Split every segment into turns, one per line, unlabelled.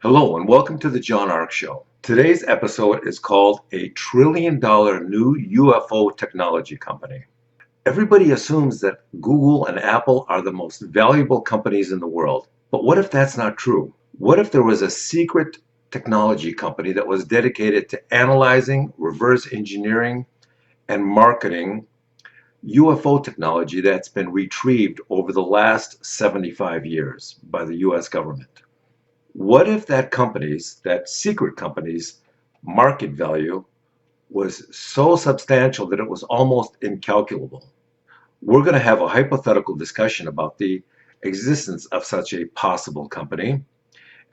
Hello and welcome to the John Ark Show. Today's episode is called A Trillion Dollar New UFO Technology Company. Everybody assumes that Google and Apple are the most valuable companies in the world. But what if that's not true? What if there was a secret technology company that was dedicated to analyzing, reverse engineering, and marketing UFO technology that's been retrieved over the last 75 years by the US government? What if that secret company's market value was so substantial that it was almost incalculable? We're going to have a hypothetical discussion about the existence of such a possible company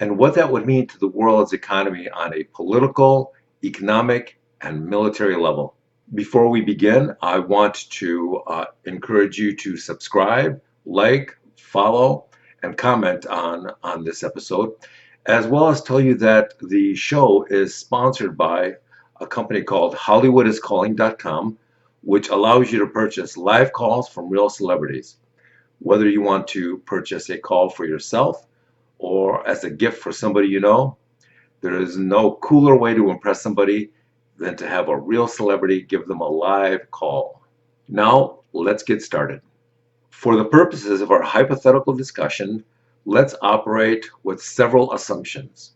and what that would mean to the world's economy on a political, economic, and military level. Before we begin, I want to encourage you to subscribe, like, follow, and comment on this episode, as well as tell you that the show is sponsored by a company called HollywoodIsCalling.com, which allows you to purchase live calls from real celebrities. Whether you want to purchase a call for yourself or as a gift for somebody you know, there is no cooler way to impress somebody than to have a real celebrity give them a live call. Now, let's get started. For the purposes of our hypothetical discussion, let's operate with several assumptions.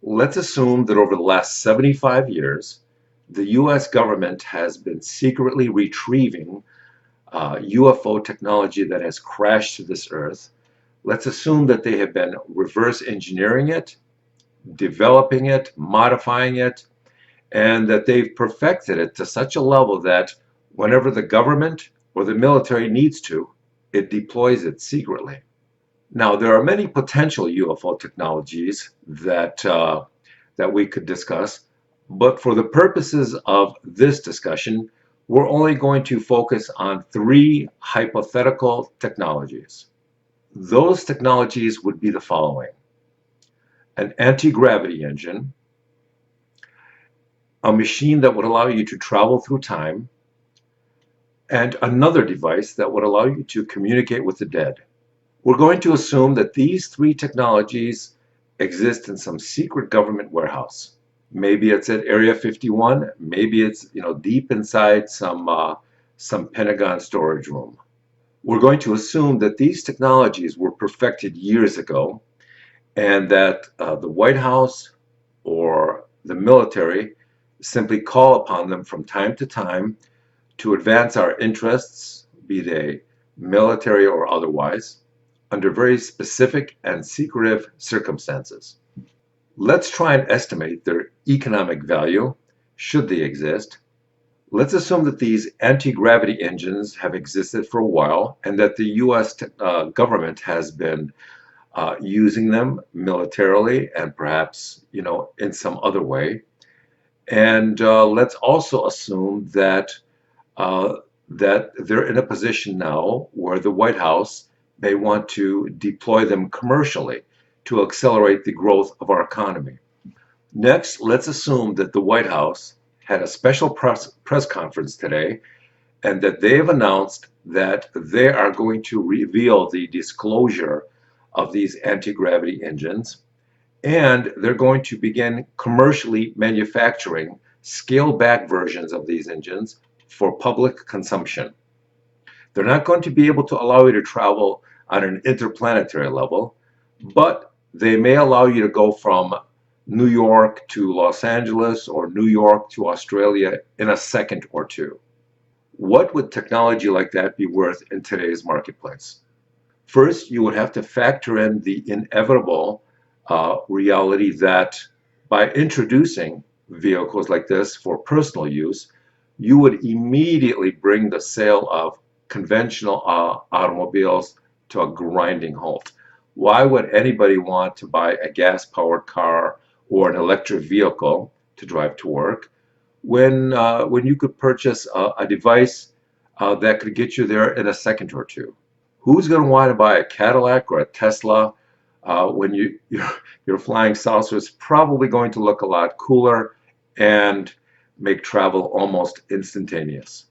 Let's assume that over the last 75 years, the US government has been secretly retrieving UFO technology that has crashed to this earth. Let's assume that they have been reverse engineering it, developing it, modifying it, and that they've perfected it to such a level that whenever the government or the military needs to, it deploys it secretly. Now, there are many potential UFO technologies that we could discuss, but for the purposes of this discussion, we're only going to focus on three hypothetical technologies. Those technologies would be the following: an anti-gravity engine, a machine that would allow you to travel through time, and another device that would allow you to communicate with the dead. We're going to assume that these three technologies exist in some secret government warehouse. Maybe it's at Area 51, maybe it's deep inside some Pentagon storage room. We're going to assume that these technologies were perfected years ago and that the White House or the military simply call upon them from time to time to advance our interests, be they military or otherwise, under very specific and secretive circumstances. Let's try and estimate their economic value, should they exist. Let's assume that these anti-gravity engines have existed for a while and that the US government has been using them militarily and perhaps, in some other way. And let's also assume that that they're in a position now where the White House may want to deploy them commercially to accelerate the growth of our economy. Next, let's assume that the White House had a special press conference today and that they have announced that they are going to reveal the disclosure of these anti-gravity engines, and they're going to begin commercially manufacturing scaled-back versions of these engines for public consumption. They're not going to be able to allow you to travel on an interplanetary level, but they may allow you to go from New York to Los Angeles or New York to Australia in a second or two. What would technology like that be worth in today's marketplace? First, you would have to factor in the inevitable reality that by introducing vehicles like this for personal use, you would immediately bring the sale of conventional automobiles to a grinding halt. Why would anybody want to buy a gas-powered car or an electric vehicle to drive to work when you could purchase a device that could get you there in a second or two? Who's going to want to buy a Cadillac or a Tesla when your flying saucer is probably going to look a lot cooler and make travel almost instantaneous?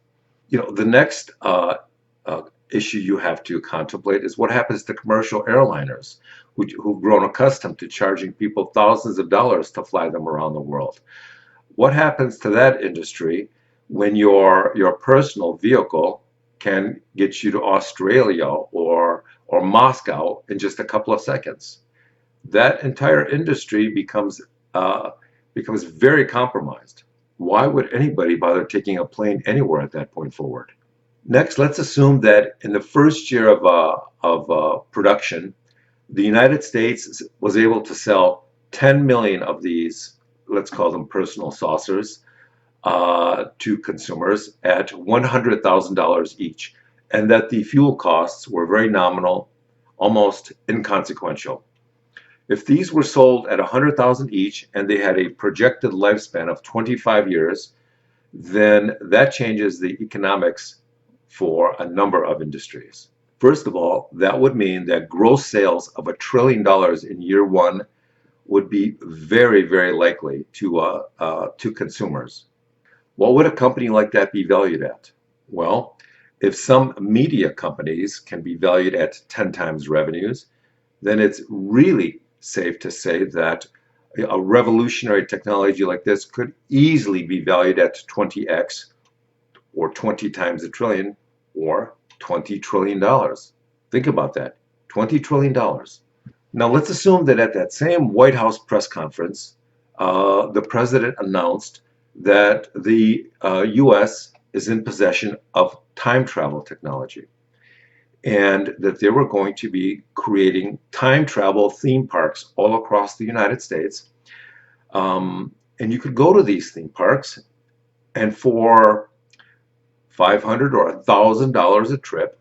The next issue you have to contemplate is what happens to commercial airliners who've grown accustomed to charging people thousands of dollars to fly them around the world. What happens to that industry when your personal vehicle can get you to Australia or Moscow in just a couple of seconds? That entire industry becomes very compromised. Why would anybody bother taking a plane anywhere at that point forward? Next, let's assume that in the first year of production, the United States was able to sell 10 million of these, let's call them personal saucers, to consumers at $100,000 each, and that the fuel costs were very nominal, almost inconsequential. If these were sold at 100,000 each and they had a projected lifespan of 25 years, then that changes the economics for a number of industries. First of all, that would mean that gross sales of $1 trillion in year one would be very, very likely to consumers. What would a company like that be valued at? Well, if some media companies can be valued at 10 times revenues, then it's really safe to say that a revolutionary technology like this could easily be valued at 20x or 20 times a trillion or $20 trillion. Think about that, $20 trillion. Now let's assume that at that same White House press conference, the president announced that the US is in possession of time travel technology and that they were going to be creating time travel theme parks all across the United States. And you could go to these theme parks, and for $500 or $1,000 a trip,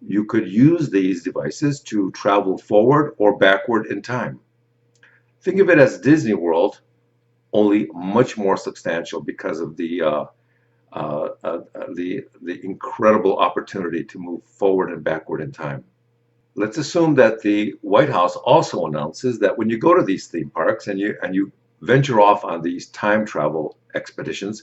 you could use these devices to travel forward or backward in time. Think of it as Disney World, only much more substantial because of the incredible opportunity to move forward and backward in time. Let's assume that the White House also announces that when you go to these theme parks and you venture off on these time travel expeditions,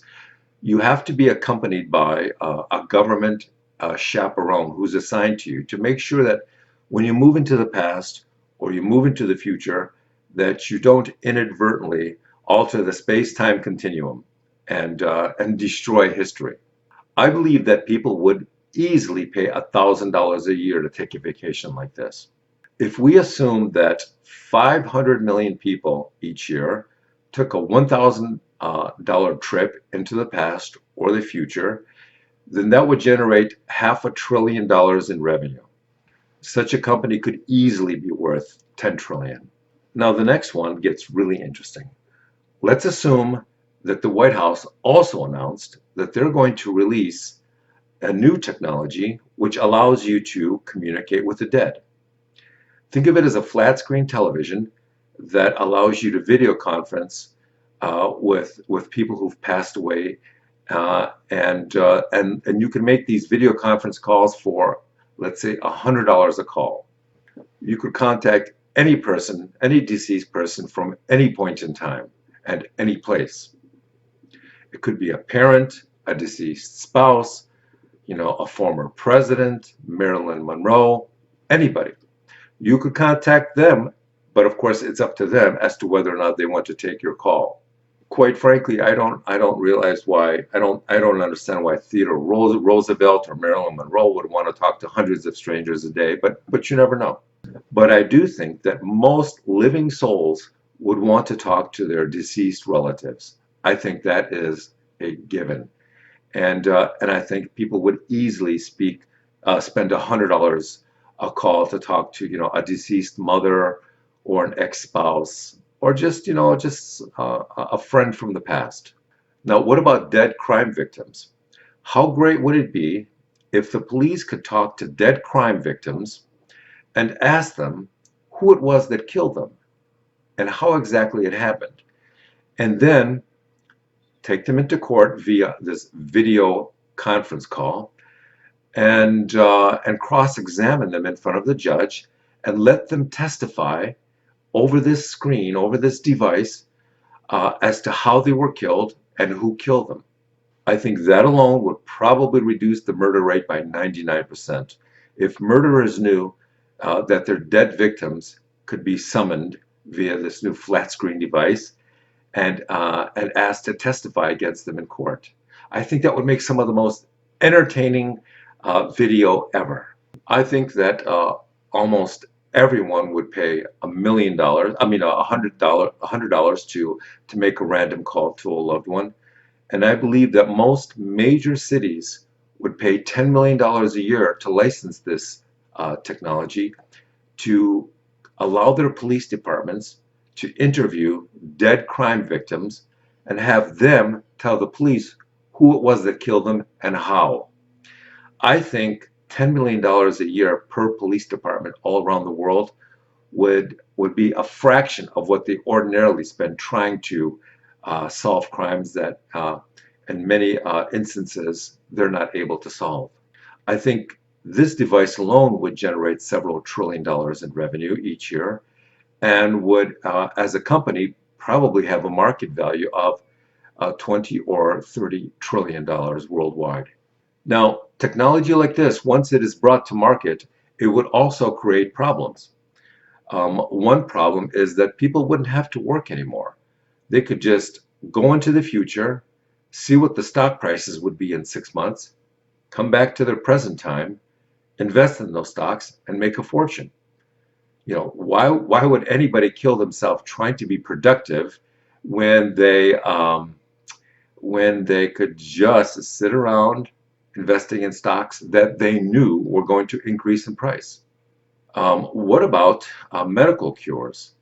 you have to be accompanied by a government chaperone who's assigned to you to make sure that when you move into the past or you move into the future, that you don't inadvertently alter the space-time continuum and destroy history. I believe that people would easily pay $1,000 a year to take a vacation like this. If we assume that 500 million people each year took a $1,000 trip into the past or the future, then that would generate $500 billion in revenue. Such a company could easily be worth 10 trillion. Now the next one gets really interesting. Let's assume that the White House also announced that they're going to release a new technology which allows you to communicate with the dead. Think of it as a flat screen television that allows you to video conference with people who've passed away, and you can make these video conference calls for, let's say, $100 a call. You could contact any person, any deceased person from any point in time and any place. It could be a parent, a deceased spouse, a former president, Marilyn Monroe, anybody. You could contact them, but of course it's up to them as to whether or not they want to take your call. Quite frankly, I don't realize why, I don't understand why Theodore Roosevelt or Marilyn Monroe would want to talk to hundreds of strangers a day, but you never know. But I do think that most living souls would want to talk to their deceased relatives. I think that is a given. And I think people would easily spend $100 a call to talk to, a deceased mother or an ex-spouse or just a friend from the past. Now, what about dead crime victims? How great would it be if the police could talk to dead crime victims and ask them who it was that killed them and how exactly it happened, and then take them into court via this video conference call and cross-examine them in front of the judge and let them testify over this screen, over this device, as to how they were killed and who killed them. I think that alone would probably reduce the murder rate by 99%. If murderers knew that their dead victims could be summoned via this new flat screen device and asked to testify against them in court, I think that would make some of the most entertaining video ever. I think that almost everyone would pay $1 million, I mean $100 to make a random call to a loved one. And I believe that most major cities would pay $10 million a year to license this technology to allow their police departments to interview dead crime victims and have them tell the police who it was that killed them and how. I think $10 million a year per police department all around the world would be a fraction of what they ordinarily spend trying to solve crimes that in many instances they're not able to solve. I think this device alone would generate several $1 trillion in revenue each year and would, as a company, probably have a market value of 20 or 30 trillion dollars worldwide. Now, technology like this, once it is brought to market, it would also create problems. One problem is that people wouldn't have to work anymore. They could just go into the future, see what the stock prices would be in 6 months, come back to their present time, invest in those stocks, and make a fortune. You know, why would anybody kill themselves trying to be productive when they could just sit around investing in stocks that they knew were going to increase in price? What about medical cures?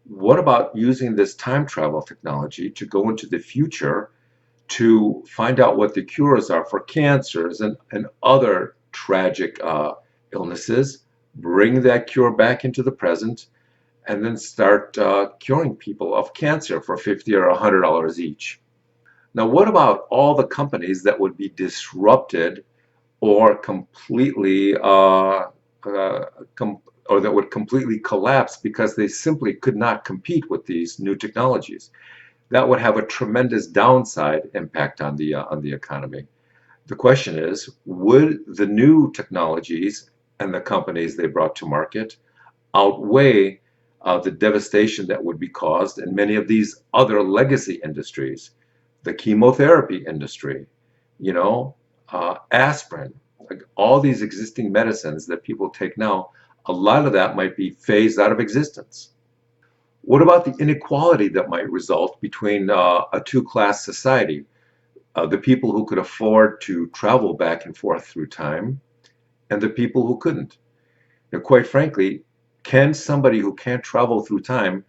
What about using this time travel technology to go into the future to find out what the cures are for cancers and other tragic illnesses, bring that cure back into the present, and then start curing people of cancer for $50 or $100 each? Now, what about all the companies that would be disrupted or completely or that would completely collapse because they simply could not compete with these new technologies? That would have a tremendous downside impact on the economy. The question is, would the new technologies and the companies they brought to market outweigh the devastation that would be caused in many of these other legacy industries? The chemotherapy industry, you know, aspirin, like all these existing medicines that people take now, a lot of that might be phased out of existence. What about the inequality that might result between a two-class society? The people who could afford to travel back and forth through time and the people who couldn't. Now, quite frankly, can somebody who can't travel through time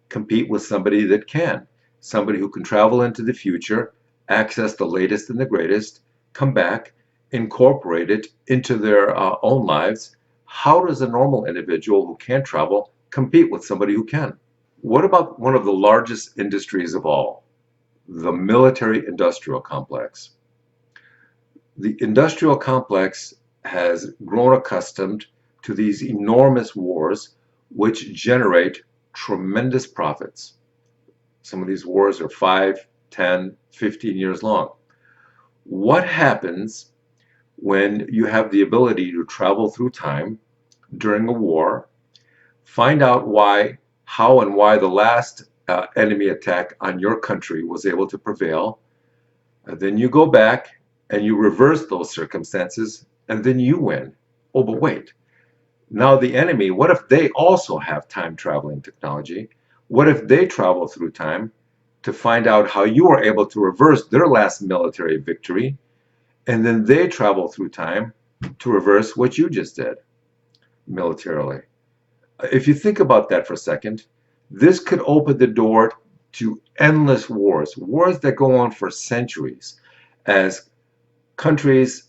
compete with somebody that can? Somebody who can travel into the future, access the latest and the greatest, come back, incorporate it into their own lives. How does a normal individual who can't travel compete with somebody who can? What about one of the largest industries of all, the military-industrial complex? The industrial complex has grown accustomed to these enormous wars which generate tremendous profits. Some of these wars are 5, 10, 15 years long. What happens when you have the ability to travel through time during a war, find out how and why the last enemy attack on your country was able to prevail, and then you go back and you reverse those circumstances, and then you win. Oh, but wait. Now the enemy, what if they also have time traveling technology? What if they travel through time to find out how you were able to reverse their last military victory, and then they travel through time to reverse what you just did militarily? If you think about that for a second, this could open the door to endless wars, wars that go on for centuries, as countries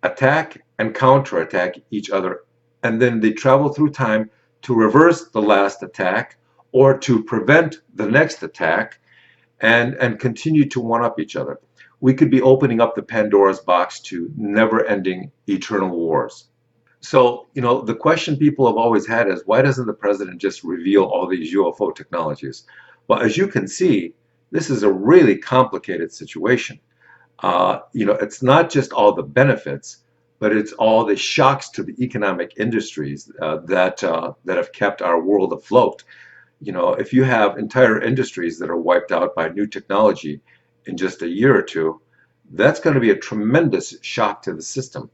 attack and counterattack each other, and then they travel through time to reverse the last attack or to prevent the next attack and continue to one-up each other. We could be opening up the Pandora's box to never-ending eternal wars. So, you know, the question people have always had is, why doesn't the president just reveal all these UFO technologies? Well, as you can see, this is a really complicated situation. You know, it's not just all the benefits, but it's all the shocks to the economic industries that have kept our world afloat. You know, if you have entire industries that are wiped out by new technology in just a year or two, that's going to be a tremendous shock to the system.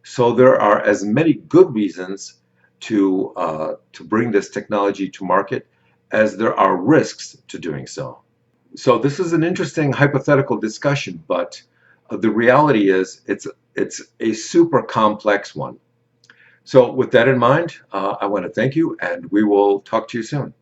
So there are as many good reasons to bring this technology to market as there are risks to doing so. So this is an interesting hypothetical discussion, but the reality is it's a super complex one. So with that in mind, I want to thank you, and we will talk to you soon.